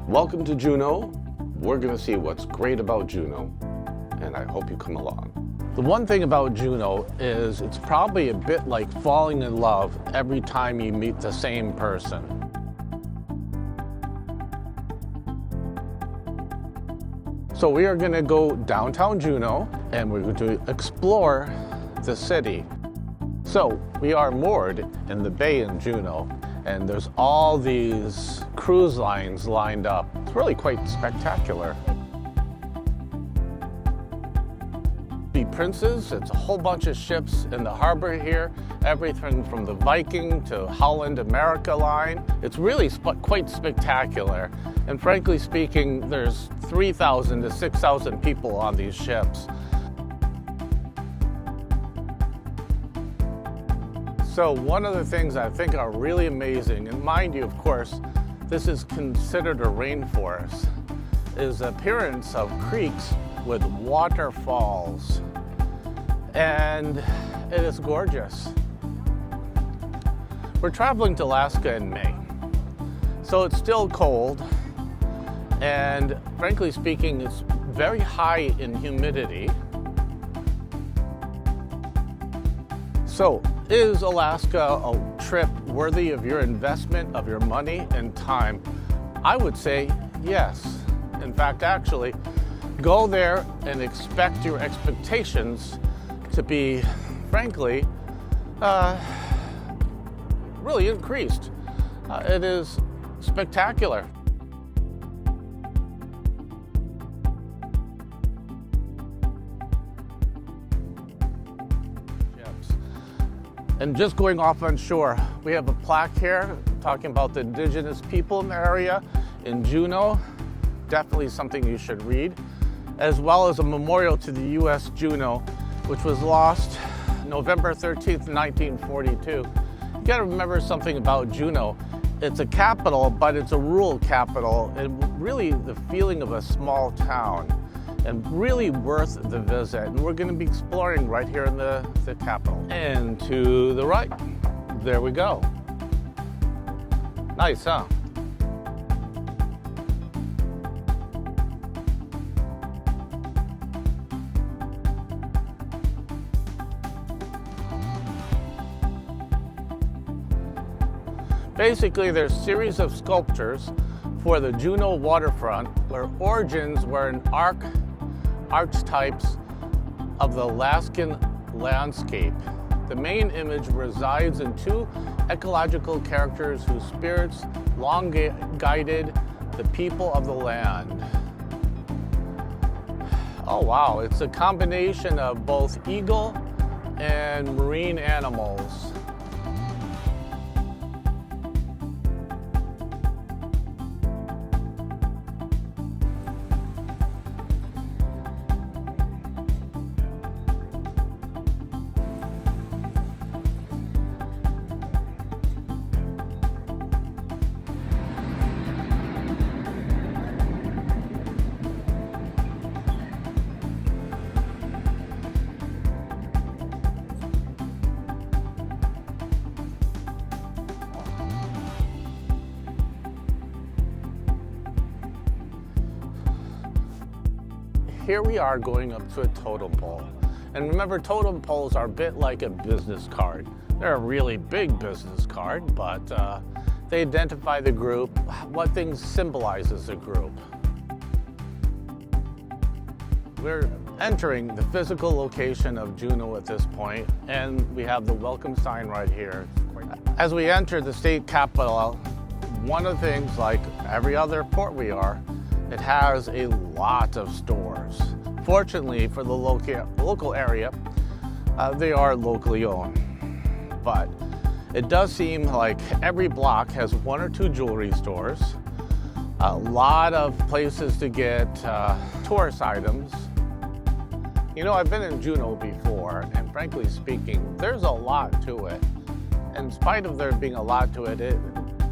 Welcome to Juneau. We're going to see what's great about Juneau, and I hope you come along. The one thing about Juneau is it's probably a bit like falling in love every time you meet the same person. So we are going to go downtown Juneau and we're going to explore the city. So we are moored in the bay in Juneau, and there's all these cruise lines lined up. It's really quite spectacular. The Princes, it's a whole bunch of ships in the harbor here, everything from the Viking to Holland America line. It's really quite spectacular. And frankly speaking, there's 3,000 to 6,000 people on these ships. So one of the things I think are really amazing, and mind you, of course, this is considered a rainforest, is the appearance of creeks with waterfalls. And it is gorgeous. We're traveling to Alaska in May, so it's still cold, and frankly speaking, it's very high in humidity. So, is Alaska a trip worthy of your investment, of your money and time? I would say yes. In fact, actually, go there and expect your expectations to be, frankly, really increased. It is spectacular. And just going off on shore, we have a plaque here talking about the indigenous people in the area in Juneau. Definitely something you should read, as well as a memorial to the U.S. Juneau, which was lost November 13th, 1942. You gotta remember something about Juneau. It's a capital, but it's a rural capital, and really the feeling of a small town, and really worth the visit. And we're going to be exploring right here in the capital. And to the right, there we go. Nice, huh? Basically, there's a series of sculptures for the Juneau waterfront where origins were an archetypes of the Alaskan landscape. The main image resides in two ecological characters whose spirits long guided the people of the land. Oh wow, it's a combination of both eagle and marine animals. Here we are going up to a totem pole. And remember, totem poles are a bit like a business card. They're a really big business card, but they identify the group, what things symbolizes the group. We're entering the physical location of Juneau at this point, and we have the welcome sign right here. As we enter the state capitol, one of the things, like every other port we are, it has a lot of stores. Fortunately for the local area, they are locally owned. But it does seem like every block has one or two jewelry stores, a lot of places to get tourist items. You know, I've been in Juneau before, and frankly speaking, there's a lot to it. In spite of there being a lot to it, it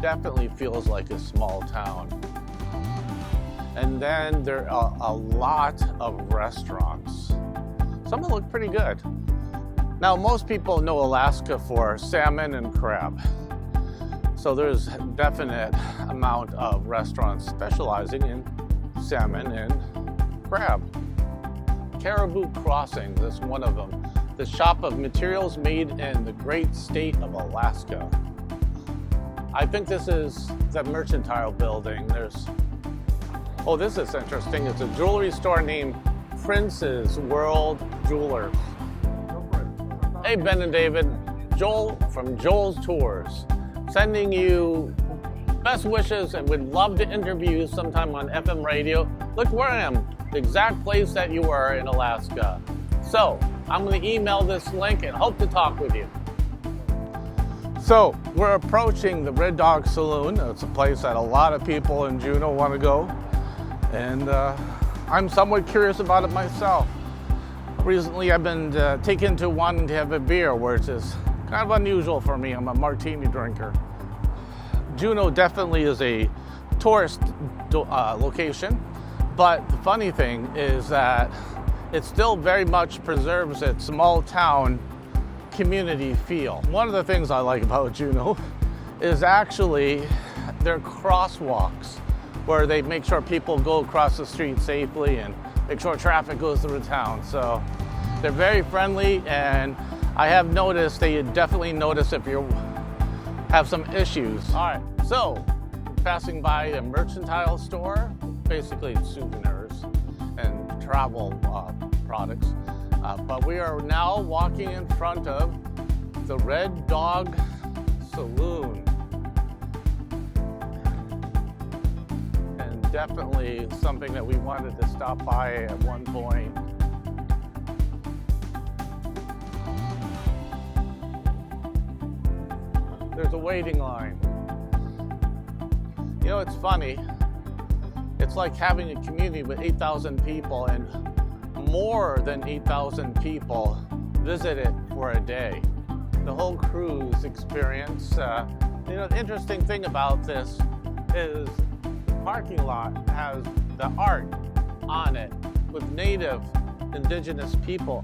definitely feels like a small town. And then there are a lot of restaurants. Some of them look pretty good. Now, most people know Alaska for salmon and crab. So there's a definite amount of restaurants specializing in salmon and crab. Caribou Crossing is one of them. The shop of materials made in the great state of Alaska. I think this is the mercantile building. Oh, this is interesting. It's a jewelry store named Prince's World Jewelers. Hey, Ben and David, Joel from Joel's Tours, sending you best wishes, and would love to interview you sometime on FM radio. Look where I am, the exact place that you were in Alaska. So I'm going to email this link and hope to talk with you. So we're approaching the Red Dog Saloon. It's a place that a lot of people in Juneau want to go. And I'm somewhat curious about it myself. Recently I've been taken to wanting to have a beer, which is kind of unusual for me. I'm a martini drinker. Juneau definitely is a tourist location, but the funny thing is that it still very much preserves its small town community feel. One of the things I like about Juneau is actually their crosswalks, where they make sure people go across the street safely and make sure traffic goes through the town. So they're very friendly, and I have noticed, they definitely notice if you have some issues. All right, so passing by a mercantile store, basically souvenirs and travel products. But we are now walking in front of the Red Dog Saloon. And definitely something that we wanted to stop by at one point. There's a waiting line. You know, it's funny. It's like having a community with 8,000 people, and more than 8,000 people visit it for a day. The whole cruise experience. You know, the interesting thing about this is the parking lot has the art on it with native indigenous people.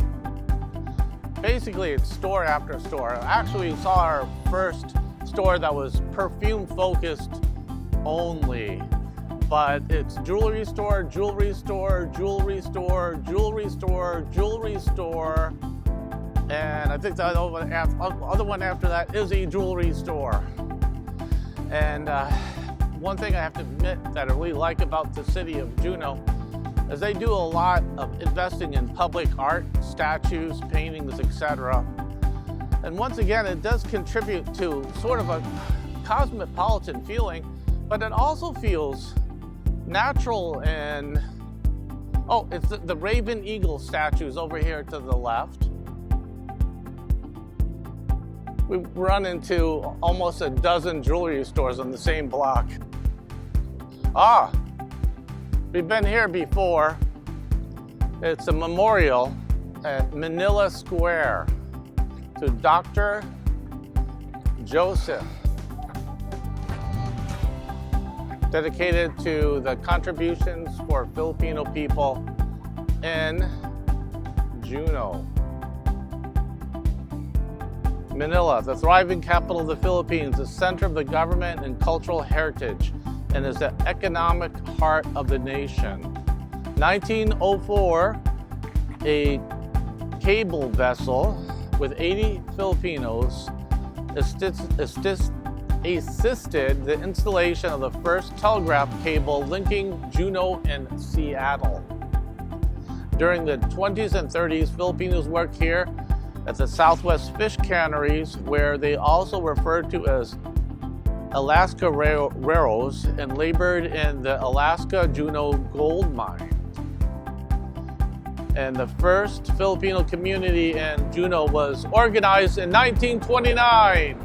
Basically, it's store after store. Actually, we saw our first store that was perfume focused only, but it's jewelry store, jewelry store, jewelry store, jewelry store, jewelry store, and I think the other one after that is a jewelry store. And one thing I have to admit that I really like about the city of Juneau is they do a lot of investing in public art, statues, paintings, etc. And once again, it does contribute to sort of a cosmopolitan feeling, but it also feels natural. And oh, it's the Raven Eagle statues over here to the left. We've run into almost a dozen jewelry stores on the same block. Ah, we've been here before. It's a memorial at Manila Square to Dr. Joseph, dedicated to the contributions for Filipino people in Juneau. Manila, the thriving capital of the Philippines, the center of the government and cultural heritage, and is the economic heart of the nation. 1904, a cable vessel with 80 Filipinos assisted the installation of the first telegraph cable linking Juneau and Seattle. During the 20s and 30s, Filipinos worked here at the Southwest Fish Canneries, where they also referred to as Alaska Railroads, and labored in the Alaska Juneau gold mine. And the first Filipino community in Juneau was organized in 1929.